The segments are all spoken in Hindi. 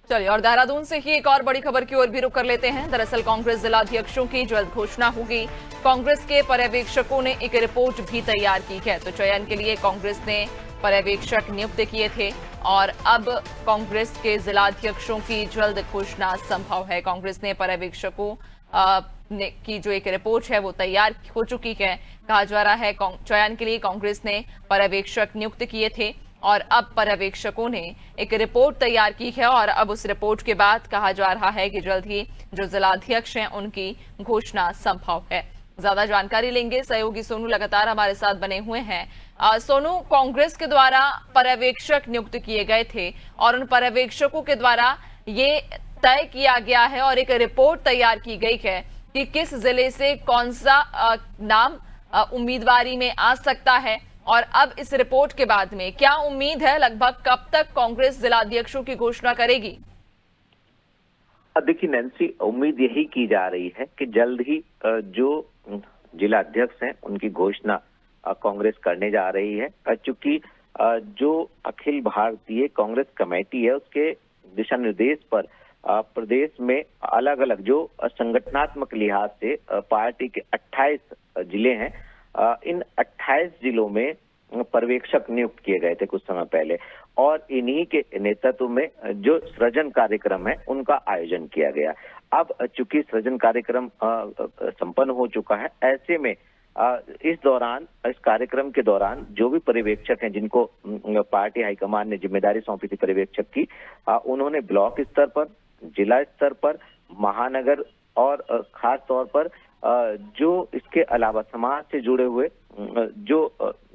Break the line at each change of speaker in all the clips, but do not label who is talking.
चलिए और देहरादून से ही एक और बड़ी खबर की ओर भी रुख कर लेते हैं। दरअसल कांग्रेस जिलाध्यक्षों की जल्द घोषणा होगी। कांग्रेस के पर्यवेक्षकों ने एक रिपोर्ट भी तैयार की है। तो चयन के लिए कांग्रेस ने पर्यवेक्षक नियुक्त किए थे और अब कांग्रेस के जिलाध्यक्षों की जल्द घोषणा संभव है। कांग्रेस ने पर्यवेक्षकों की जो एक रिपोर्ट है वो तैयार हो चुकी है। कहा जा रहा है चयन के लिए कांग्रेस ने पर्यवेक्षक नियुक्त किए थे और अब पर्यवेक्षकों ने एक रिपोर्ट तैयार की है और अब उस रिपोर्ट के बाद कहा जा रहा है कि जल्द ही जो जिलाध्यक्ष हैं उनकी घोषणा संभव है। ज्यादा जानकारी लेंगे, सहयोगी सोनू लगातार हमारे साथ बने हुए हैं। सोनू, कांग्रेस के द्वारा पर्यवेक्षक नियुक्त किए गए थे और उन पर्यवेक्षकों के द्वारा ये तय किया गया है और एक रिपोर्ट तैयार की गई है कि किस जिले से कौन सा नाम उम्मीदवारी में आ सकता है। और अब इस रिपोर्ट के बाद में क्या उम्मीद है, लगभग कब तक कांग्रेस जिलाध्यक्षों की घोषणा करेगी?
देखिए नैन्सी, उम्मीद यही की जा रही है कि जल्द ही जो जिलाध्यक्ष हैं उनकी घोषणा कांग्रेस करने जा रही है। चूंकि जो अखिल भारतीय कांग्रेस कमेटी है उसके दिशा निर्देश पर प्रदेश में अलग अलग जो संगठनात्मक लिहाज से पार्टी के 28 जिले हैं, इन 28 जिलों में पर्यवेक्षक नियुक्त किए गए थे कुछ समय पहले और इन्हीं के नेतृत्व में जो सृजन कार्यक्रम है उनका आयोजन किया गया। अब चूंकि सृजन कार्यक्रम संपन्न हो चुका है, ऐसे में इस कार्यक्रम के दौरान जो भी पर्यवेक्षक हैं जिनको पार्टी हाईकमान ने जिम्मेदारी सौंपी थी पर्यवेक्षक की, उन्होंने ब्लॉक स्तर पर, जिला स्तर पर, महानगर और खास तौर पर जो इसके अलावा समाज से जुड़े हुए जो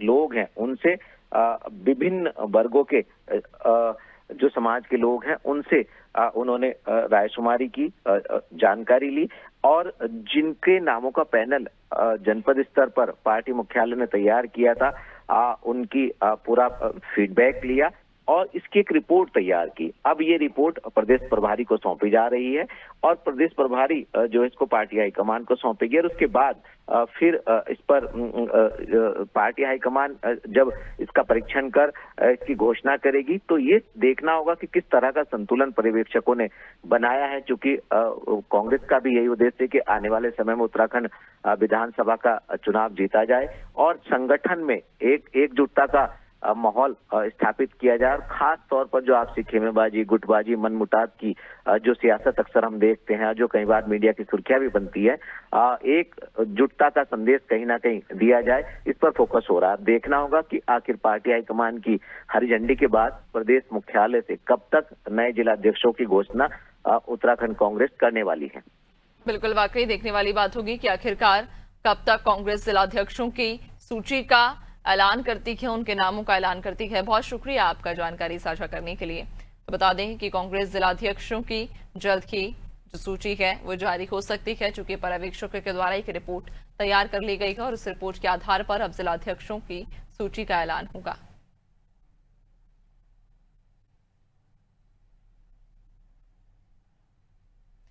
लोग हैं उनसे विभिन्न वर्गों के जो समाज के लोग हैं उनसे उन्होंने रायशुमारी की, जानकारी ली और जिनके नामों का पैनल जनपद स्तर पर पार्टी मुख्यालय ने तैयार किया था, उनकी पूरा फीडबैक लिया और इसकी एक रिपोर्ट तैयार की। अब ये रिपोर्ट प्रदेश प्रभारी को सौंपी जा रही है और प्रदेश प्रभारी जो इसको पार्टी हाईकमान को सौंपेगी और उसके बाद फिर इस पर पार्टी हाईकमान जब इसका परीक्षण कर इसकी घोषणा करेगी तो ये देखना होगा कि किस तरह का संतुलन पर्यवेक्षकों ने बनाया है। चूंकि कांग्रेस का भी यही उद्देश्य है कि आने वाले समय में उत्तराखंड विधानसभा का चुनाव जीता जाए और संगठन में एकजुटता का माहौल स्थापित किया जाए। और खास तौर पर जो आपसी खेमेबाजी, गुटबाजी, मनमुटाव की जो सियासत अक्सर हम देखते हैं, जो कई बार मीडिया की सुर्खियां भी बनती है, एक जुटता का संदेश कहीं ना कहीं दिया जाए, इस पर फोकस हो रहा है। देखना होगा कि आखिर पार्टी हाईकमान की हरी झंडी के बाद प्रदेश मुख्यालय से कब तक नए जिलाध्यक्षों की घोषणा उत्तराखंड कांग्रेस करने वाली है।
बिल्कुल, वाकई देखने वाली बात होगी कि आखिरकार कब तक कांग्रेस जिलाध्यक्षों की सूची का ऐलान करती है, उनके नामों का ऐलान करती है। बहुत शुक्रिया आपका जानकारी साझा करने के लिए। तो बता दें कि कांग्रेस जिलाध्यक्षों की जल्द ही जो सूची है वो जारी हो सकती है, चूंकि पर्यवेक्षकों के द्वारा एक रिपोर्ट तैयार कर ली गई है और उस रिपोर्ट के आधार पर अब जिलाध्यक्षों की सूची का ऐलान होगा।